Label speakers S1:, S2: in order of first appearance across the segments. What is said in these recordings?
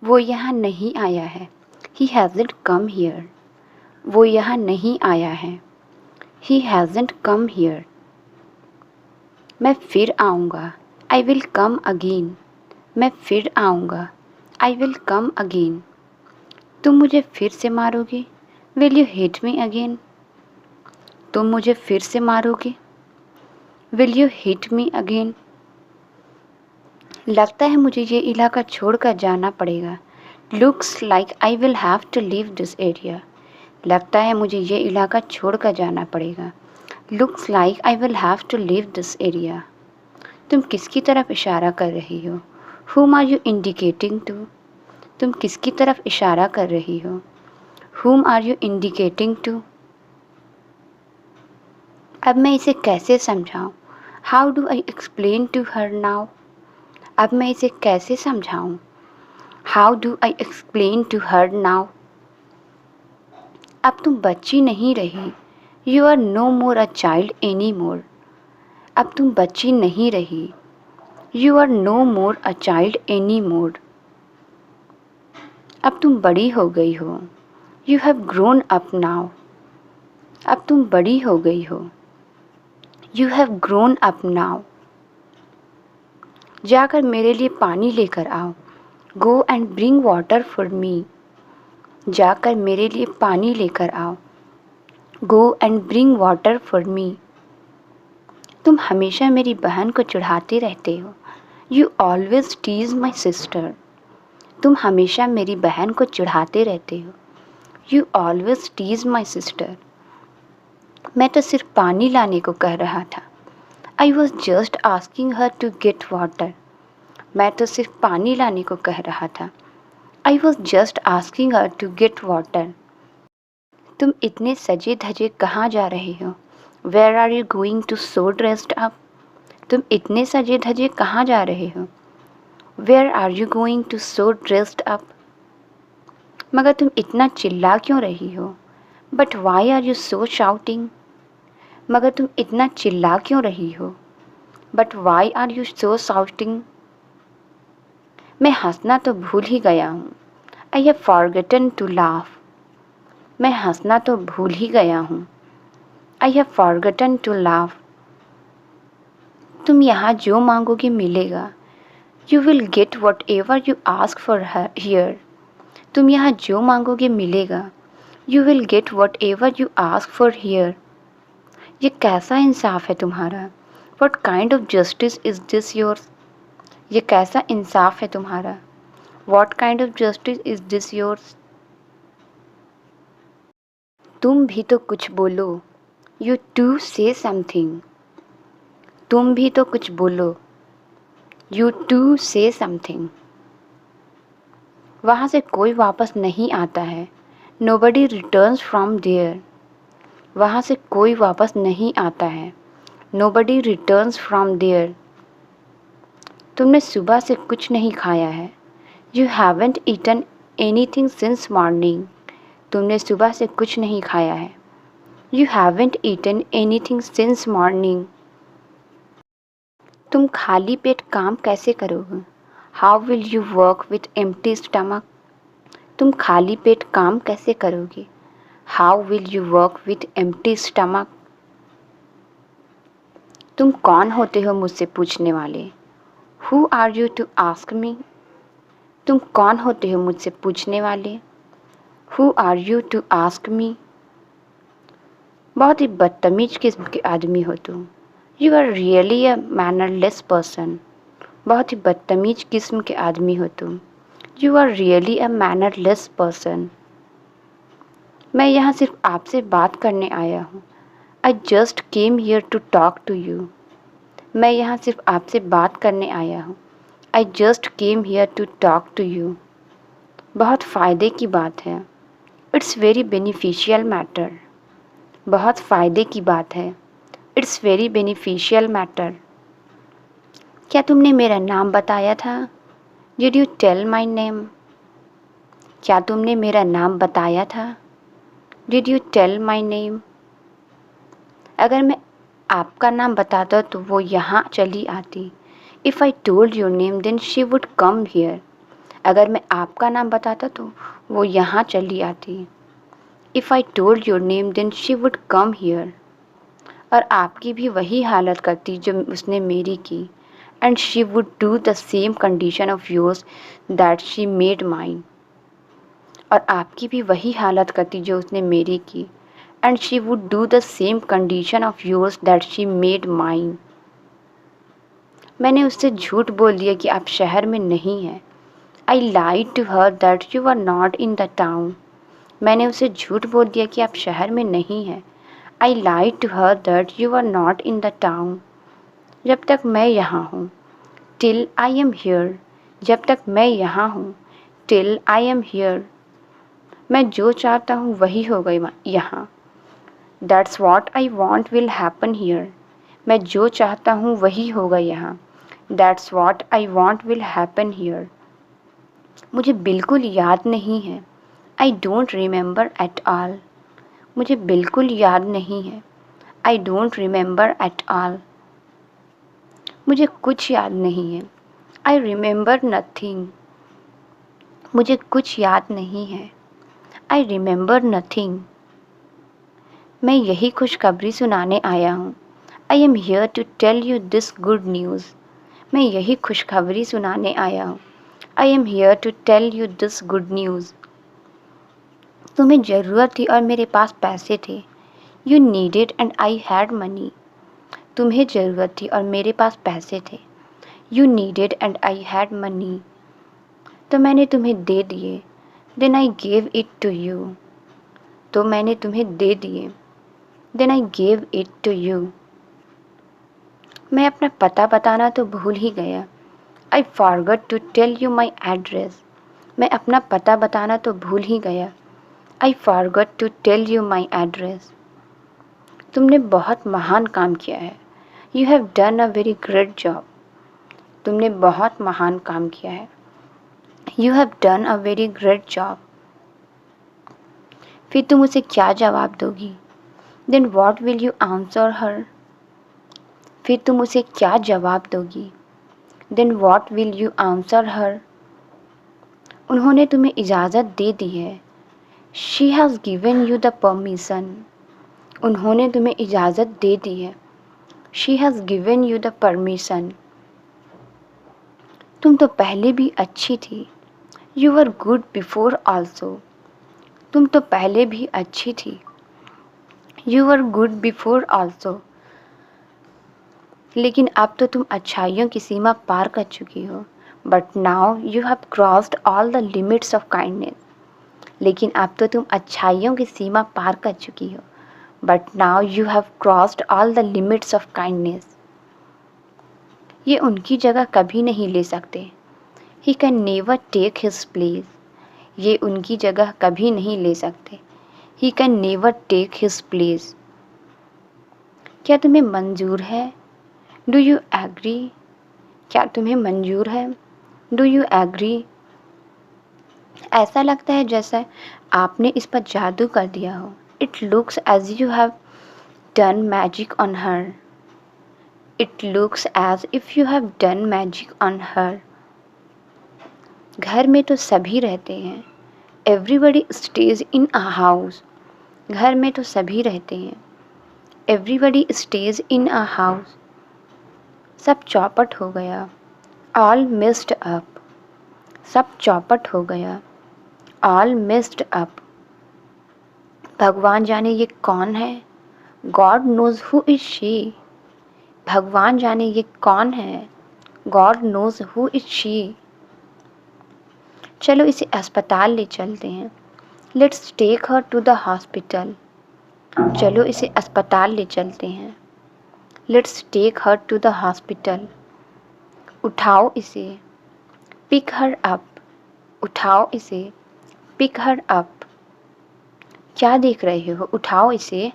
S1: वो यहाँ नहीं आया है। He hasn't come here. वो यहाँ नहीं आया है। He hasn't come here. मैं फिर आऊँगा। I will come again. मैं फिर आऊँगा। I will come again. तुम मुझे फिर से मारोगे। Will you hit me again? तुम मुझे फिर से मारोगे। Will you hit me again? लगता है मुझे ये इलाका छोड़कर जाना पड़ेगा। Looks like I will have to leave this area. लगता है मुझे ये इलाका छोड़कर जाना पड़ेगा। Looks like I will have to leave this area. तुम किसकी तरफ इशारा कर रही हो? Whom are you indicating to? तुम किसकी तरफ इशारा कर रही हो? Whom are you indicating to? अब मैं इसे कैसे समझाऊं? How do I explain to her now? अब मैं इसे कैसे समझाऊं? How do I explain to her now? अब तुम बच्ची नहीं रही। You are no more a child anymore. अब तुम बच्ची नहीं रही। You are no more a child anymore. अब तुम बड़ी हो गई हो। You have grown up now. अब तुम बड़ी हो गई हो। You have grown up now. जाकर मेरे लिए पानी लेकर आओ। Go and bring water for me. जाकर मेरे लिए पानी लेकर आओ। Go and bring water for me. तुम हमेशा मेरी बहन को चिढ़ाते रहते हो। You always tease my sister. तुम हमेशा मेरी बहन को चिढ़ाते रहते हो। You always tease my sister. मैं तो सिर्फ पानी लाने को कह रहा था। I was just asking her to get water. मैं तो सिर्फ पानी लाने को कह रहा था। I was just asking her to get water. तुम इतने सजे धजे कहाँ जा रहे हो? Where are you going to so dressed up? तुम इतने सजे धजे कहाँ जा रहे हो? Where are you going to so dressed up? मगर तुम इतना चिल्ला क्यों रही हो? But why are you so shouting? मगर तुम इतना चिल्ला क्यों रही हो? But why are you so shouting? मैं हंसना तो भूल ही गया हूँ। I have forgotten to laugh. मैं हंसना तो भूल ही गया हूँ। I have forgotten to laugh. तुम यहाँ जो मांगोगे मिलेगा। You will get whatever you ask for here. तुम यहाँ जो मांगोगे मिलेगा। You will get whatever you ask for here. ये कैसा इंसाफ है तुम्हारा? What kind of justice is this yours? ये कैसा इंसाफ है तुम्हारा? What kind of justice is this yours? तुम भी तो कुछ बोलो। You too say something. तुम भी तो कुछ बोलो। You too say something. वहाँ से कोई वापस नहीं आता है। Nobody returns from there. वहाँ से कोई वापस नहीं आता है। Nobody returns from there. तुमने सुबह से कुछ नहीं खाया है। You haven't eaten anything since morning. तुमने सुबह से कुछ नहीं खाया है। You haven't eaten anything since morning. तुम खाली पेट काम कैसे करोगे? How will you work with empty stomach? तुम खाली पेट काम कैसे करोगे? How will you work with empty stomach? तुम कौन होते हो मुझसे पूछने वाले? Who are you to ask me? तुम कौन होते हो मुझसे पूछने वाले? Who are you to ask me? बहुत ही बदतमीज किस्म के आदमी हो तुम। You are really a mannerless person. बहुत ही बदतमीज किस्म के आदमी हो तुम। You are really a mannerless person. मैं यहाँ सिर्फ आपसे बात करने आया हूँ। I just came here to talk to you. मैं यहाँ सिर्फ आपसे बात करने आया हूँ। I just came here to talk to you. बहुत फ़ायदे की बात है। It's very beneficial matter. बहुत फ़ायदे की बात है। It's very beneficial matter. क्या तुमने मेरा नाम बताया था? Did you tell my name? क्या तुमने मेरा नाम बताया था? Did you tell my name? अगर मैं आपका नाम बताता तो वो यहाँ चली आती। If I told your name then she would come here. अगर मैं आपका नाम बताता तो वो यहाँ चली आती। If I told your name then she would come here. और आपकी भी वही हालत करती जो उसने मेरी की। And she would do the same condition of yours that she made mine. और आपकी भी वही हालत करती जो उसने मेरी की। And she would do the same condition of yours that she made mine. मैंने उससे झूठ बोल दिया कि आप शहर में नहीं हैं। I lied to her that you are not in the town. मैंने उसे झूठ बोल दिया कि आप शहर में नहीं हैं। I lied to her that you are not in the town. जब तक मैं यहाँ हूँ, टिल आई एम हियर। जब तक मैं यहाँ हूँ, टिल आई एम हियर। मैं जो चाहता हूँ वही होगा यहाँ। That's what I want will happen here. मैं जो चाहता हूँ वही होगा यहाँ। That's what I want will happen here. मुझे बिल्कुल याद नहीं है। I don't remember at all. मुझे बिल्कुल याद नहीं है। I don't remember at all. मुझे कुछ याद नहीं है। I remember nothing. मुझे कुछ याद नहीं है। I remember nothing. मैं यही खुशखबरी सुनाने आया हूँ। I am here to tell you this good news. मैं यही खुशखबरी सुनाने आया हूँ। I am here to tell you this good news. तुम्हें ज़रूरत थी और मेरे पास पैसे थे। You needed and I had money. तुम्हें ज़रूरत थी और मेरे पास पैसे थे। You needed and I had money. तो मैंने तुम्हें दे दिए। Then I gave it to you. तो मैंने तुम्हें दे दिए। Then I gave it to you. मैं अपना पता बताना तो भूल ही गया। I forgot to tell you my address. मैं अपना पता बताना तो भूल ही गया। I forgot to tell you my address. तुमने बहुत महान काम किया है। You have done a very great job. तुमने बहुत महान काम किया है। You have done a very great job. फिर तुम उसे क्या जवाब दोगी? Then what will you answer her. फिर तुम उसे क्या जवाब दोगी? Then what will you answer her. उन्होंने तुम्हें इजाज़त दे दी है। She has given you the permission. उन्होंने तुम्हें इजाज़त दे दी है। She has given you the permission. तुम तो पहले भी अच्छी थी। You were good before also. तुम तो पहले भी अच्छी थी। You were good before also. लेकिन अब तो तुम अच्छाइयों की सीमा पार कर चुकी हो। But now you have crossed all the limits of kindness. लेकिन अब तो तुम अच्छाइयों की सीमा पार कर चुकी हो। But now you have crossed all the limits of kindness. ये उनकी जगह कभी नहीं ले सकते। He can never take his place. ये उनकी जगह कभी नहीं ले सकते। He can never take his place. क्या तुम्हें मंजूर है? Do you agree? क्या तुम्हें मंजूर है? Do you agree? ऐसा लगता है जैसे आपने इस पर जादू कर दिया हो। It looks as you have done magic on her. It looks as if you have done magic on her. घर में तो सभी रहते हैं। Everybody stays in a house. घर में तो सभी रहते हैं। Everybody stays in a house. सब चौपट हो गया। All messed up. सब चौपट हो गया। All messed up. भगवान जाने ये कौन है? God knows who is she. भगवान जाने ये कौन है? God knows who is she. चलो इसे अस्पताल ले चलते हैं। Let's take her to the hospital. चलो इसे अस्पताल ले चलते हैं। Let's take her to the hospital. उठाओ इसे। Pick her up. उठाओ इसे। Pick her up. क्या देख रहे हो? उठाओ इसे।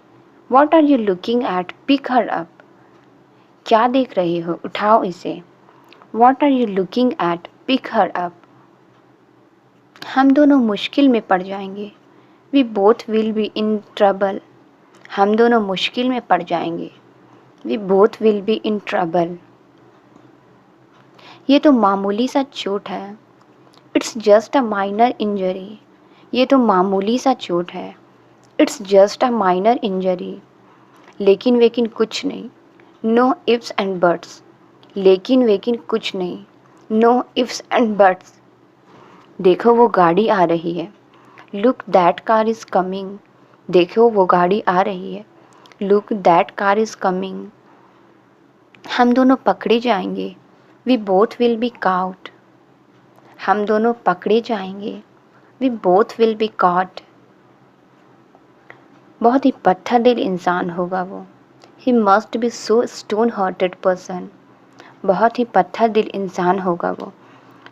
S1: What are you looking at? Pick her up. क्या देख रहे हो? उठाओ इसे। What are you looking at? Pick her up. हम दोनों मुश्किल में पड़ जाएंगे। We both will be in trouble. हम दोनों मुश्किल में पड़ जाएंगे। We both will be in trouble. ये तो मामूली सा चोट है। It's just a minor injury, ये तो मामूली सा चोट है। It's just a minor injury, लेकिन वेकिन कुछ नहीं। नो इफ्स एंड बट्स, लेकिन वेकिन कुछ नहीं। No ifs and buts. देखो वो गाड़ी आ रही है। Look that car is coming, देखो वो गाड़ी आ रही है। Look that car is coming. हम दोनों पकड़े जाएंगे। We both will be caught, हम दोनों पकड़े जाएंगे। We both will be caught. बहुत ही पत्थर दिल इंसान होगा वो। He must be so stone hearted person, बहुत ही पत्थर दिल इंसान होगा वो।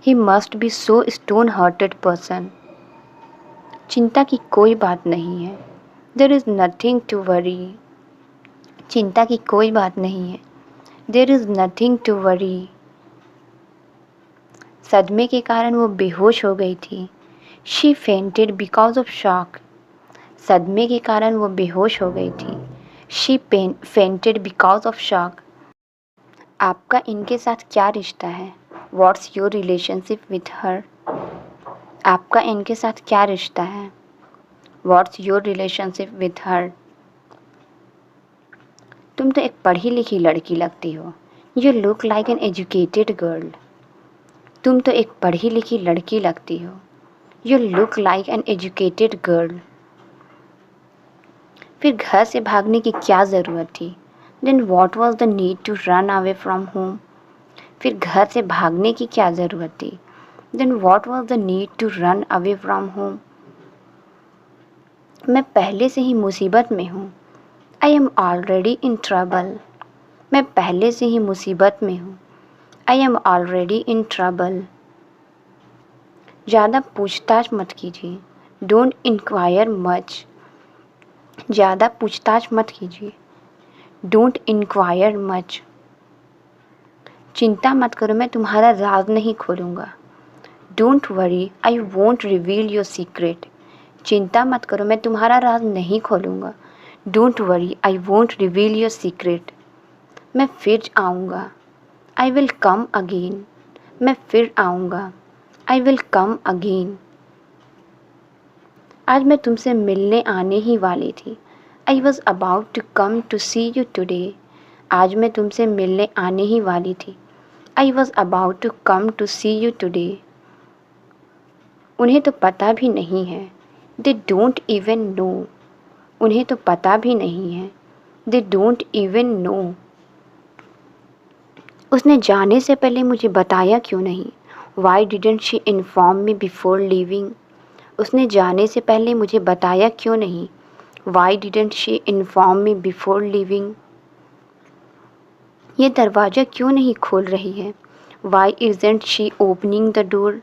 S1: He must be so stone hearted person. चिंता की कोई बात नहीं है। There is nothing to worry, चिंता की कोई बात नहीं है। There is nothing to worry. सदमे के कारण वो बेहोश हो गई थी। She fainted because of shock, सदमे के कारण वो बेहोश हो गई थी। She fainted because of shock. आपका इनके साथ क्या रिश्ता है? What's your relationship with her, आपका इनके साथ क्या रिश्ता है? What's your relationship with her. तुम तो एक पढ़ी लिखी लड़की लगती हो। You look like an educated girl, तुम तो एक पढ़ी लिखी लड़की लगती हो। You look like an educated girl. फिर घर से भागने की क्या ज़रूरत थी? Then what was the need to run away from home, फिर घर से भागने की क्या ज़रूरत थी? Then what was the need to run away from home. मैं पहले से ही मुसीबत में हूँ। I am already in trouble, मैं पहले से ही मुसीबत में हूँ। I am already in trouble. ज़्यादा पूछताछ मत कीजिए। डोंट इंक्वायर मच, ज़्यादा पूछताछ मत कीजिए। Don't inquire much. चिंता मत करो, मैं तुम्हारा राज नहीं खोलूँगा। Don't worry, I won't reveal your secret, चिंता मत करो, मैं तुम्हारा राज नहीं खोलूँगा। Don't worry, I won't reveal your secret. मैं फिर आऊँगा। आई विल कम अगेन, मैं फिर आऊँगा। I will come again. आज मैं तुमसे मिलने आने ही वाली थी। I was about to come to see you today, आज मैं तुमसे मिलने आने ही वाली थी। I was about to come to see you today. उन्हें तो पता भी नहीं है। दे डोंट इवन नो, उन्हें तो पता भी नहीं है। They don't even know. उसने जाने से पहले मुझे बताया क्यों नहीं? Why didn't she inform me before leaving, उसने जाने से पहले मुझे बताया क्यों नहीं? Why didn't she inform me before leaving. ये दरवाज़ा क्यों नहीं खोल रही है? Why isn't she opening the door,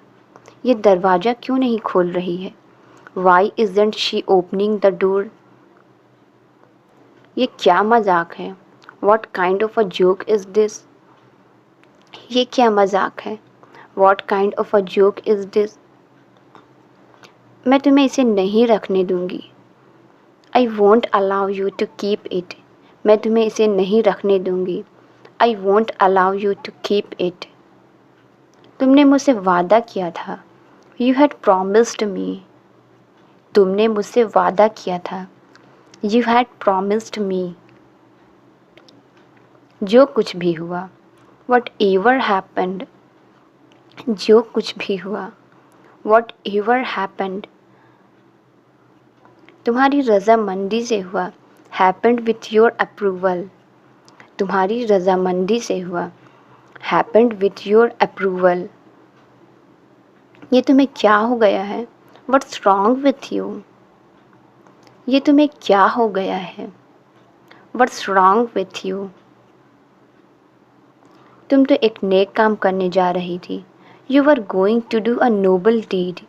S1: ये दरवाज़ा क्यों नहीं खोल रही है? Why isn't she opening the door. ये क्या मजाक है? What kind of a joke is this, ये क्या मजाक है? What kind of a joke is this. मैं तुम्हें इसे नहीं रखने दूंगी। I won't allow you to keep it, मैं तुम्हें इसे नहीं रखने दूंगी। I won't allow you to keep it. तुमने मुझसे वादा किया था। यू हैड प्रॉमिस्ड मी, तुमने मुझसे वादा किया था। यू हैड प्रॉमिस्ड मी। जो कुछ भी हुआ, वट एवर हैपेंड, जो कुछ भी हुआ, वट एवर हैपेंड, तुम्हारी रज़ामंदी से हुआ। हैपेंड विथ योर अप्रूवल, तुम्हारी रज़ामंदी से हुआ। Happened with your approval. ये तुम्हें क्या हो गया है? व्हाट्स रॉन्ग विथ यू, ये तुम्हें क्या हो गया है? What's wrong with you. तुम तो एक नेक काम करने जा रही थी। You are going to do a noble deed,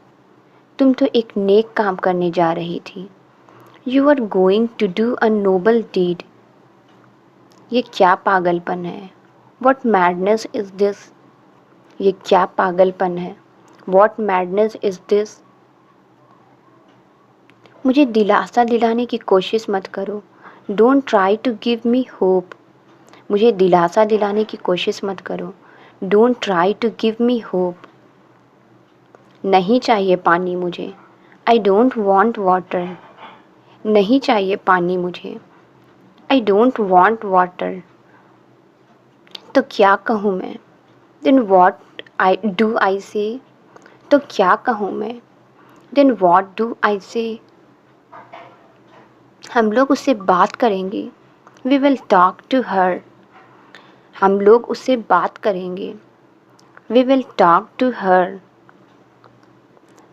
S1: तुम तो एक नेक काम करने जा रही थी। You are going to do a noble deed. ये क्या पागलपन है? वॉट मैडनेस इज़ दिस, ये क्या पागलपन है? What madness is this. मुझे दिलासा दिलाने की कोशिश मत करो। Don't try to give me hope, मुझे दिलासा दिलाने की कोशिश मत करो। Don't try to give me hope. नहीं चाहिए पानी मुझे। I don't want water. नहीं चाहिए पानी मुझे। I don't want water. तो क्या कहूँ मैं? देन वॉट आई से? तो क्या कहूँ मैं? देन वॉट डू आई से? हम लोग उससे बात करेंगे। We will talk to her. हम लोग उससे बात करेंगे। We will talk to her.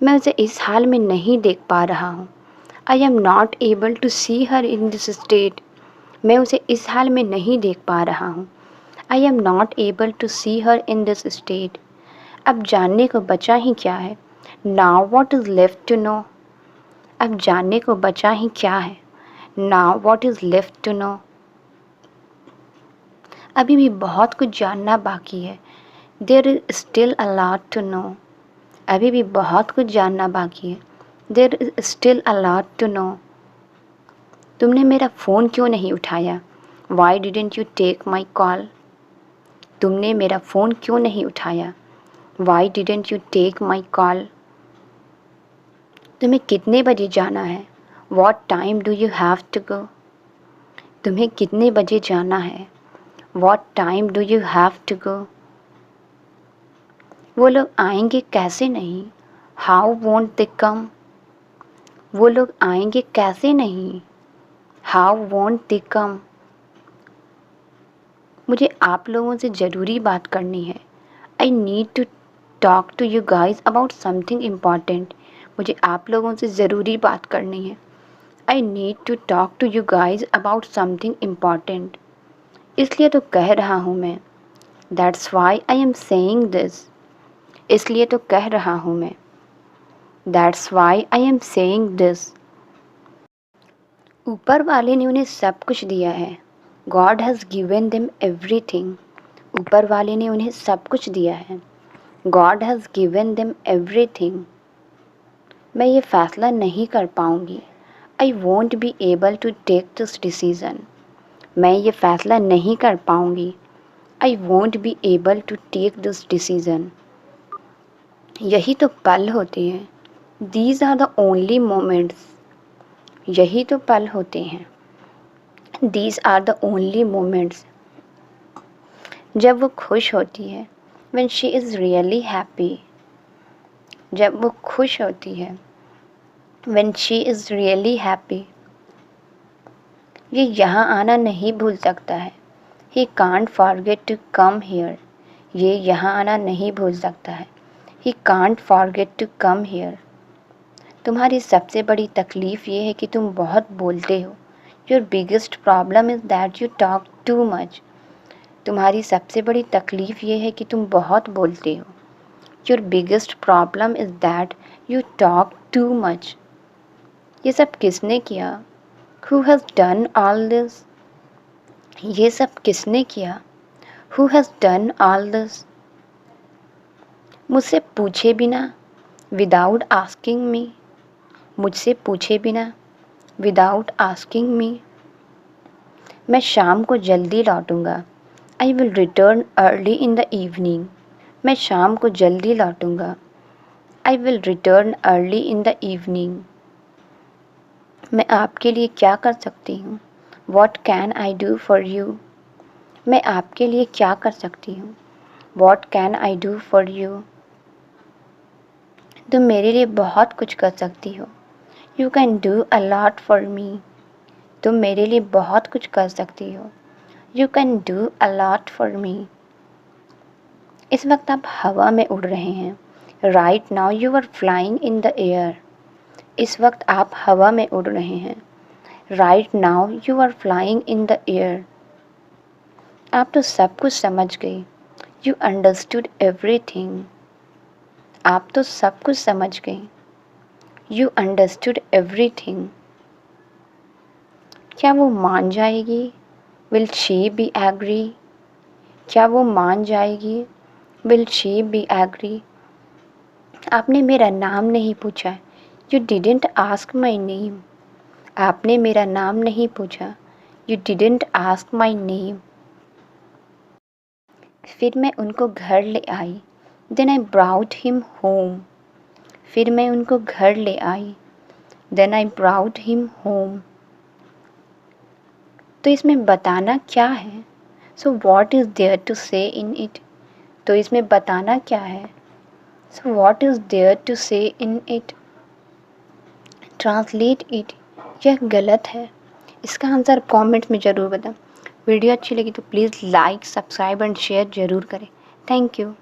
S1: मैं उसे इस हाल में नहीं देख पा रहा हूँ। I am not able to see her in this state. मैं उसे इस हाल में नहीं देख पा रहा हूँ। I am not able to see her in this state. अब जानने को बचा ही क्या है? Now what is left to know. अब जानने को बचा ही क्या है? Now what is left to know. अभी भी बहुत कुछ जानना बाकी है। There is still a lot to know. अभी भी बहुत कुछ जानना बाकी है। There is still a lot to know. तुमने मेरा फ़ोन क्यों नहीं उठाया? Why didn't you take my call. तुमने मेरा फ़ोन क्यों नहीं उठाया? Why didn't you take my call. तुम्हें कितने बजे जाना है? What time do you have to go. तुम्हें कितने बजे जाना है? What time do you have to go. वो लोग आएंगे कैसे नहीं? How won't they come. वो लोग आएंगे कैसे नहीं? How won't they come. मुझे आप लोगों से ज़रूरी बात करनी है। I need to talk to you guys about something important. मुझे आप लोगों से ज़रूरी बात करनी है। I need to talk to you guys about something important. इसलिए तो कह रहा हूँ मैं। That's why I am saying this. इसलिए तो कह रहा हूँ मैं। That's why I am saying this. ऊपर वाले ने उन्हें सब कुछ दिया है। God has given them everything. ऊपर वाले ने उन्हें सब कुछ दिया है। God has given them everything. मैं ये फ़ैसला नहीं कर पाऊँगी। I won't be able to take this decision. मैं ये फ़ैसला नहीं कर पाऊँगी। I won't be able to take this decision. यही तो पल होते हैं। These are the only moments. यही तो पल होते हैं। These are the only moments. जब वो खुश होती है। when she is really happy। जब वो खुश होती है। when she is really happy। ये यहाँ आना नहीं भूल सकता है। he can't forget to come here। ये यहाँ आना नहीं भूल सकता है। he can't forget to come here। तुम्हारी सबसे बड़ी तकलीफ़ ये है कि तुम बहुत बोलते हो। your biggest problem is that you talk too much। तुम्हारी सबसे बड़ी तकलीफ़ ये है कि तुम बहुत बोलते हो। Your biggest problem is that you talk too much। ये सब किसने किया? Who has done all this? ये सब किसने किया? Who has done all this? मुझसे पूछे बिना without asking me। मुझसे पूछे बिना without asking me। मैं शाम को जल्दी लौटूंगा। I will return early in the evening। मैं शाम को जल्दी लौटूंगा। I will return early in the evening। मैं आपके लिए क्या कर सकती हूँ? What can I do for you? मैं आपके लिए क्या कर सकती हूँ? What can I do for you? तुम मेरे लिए बहुत कुछ कर सकती हो। You can do a lot for me। तुम मेरे लिए बहुत कुछ कर सकती हो। You can do a lot for me। इस वक्त आप हवा में उड़ रहे हैं। Right now you are flying in the air। इस वक्त आप हवा में उड़ रहे हैं। Right now you are flying in the air। आप तो सब कुछ समझ गई। You understood everything। आप तो सब कुछ समझ गई। You understood everything। क्या वो मान जाएगी? Will she be agree? क्या वो मान जाएगी? Will she be agree? आपने मेरा नाम नहीं पूछा। You didn't ask my name। आपने मेरा नाम नहीं पूछा। You didn't ask my name। फिर मैं उनको घर ले आई। Then I brought him home। फिर मैं उनको घर ले आई। Then I brought him home. तो इसमें बताना क्या है? So what is there to say in it? तो इसमें बताना क्या है? So what is there to say in it? Translate it. यह गलत है। इसका आंसर कमेंट्स में ज़रूर बताएं। वीडियो अच्छी लगी तो please like, subscribe and share ज़रूर करें। Thank you.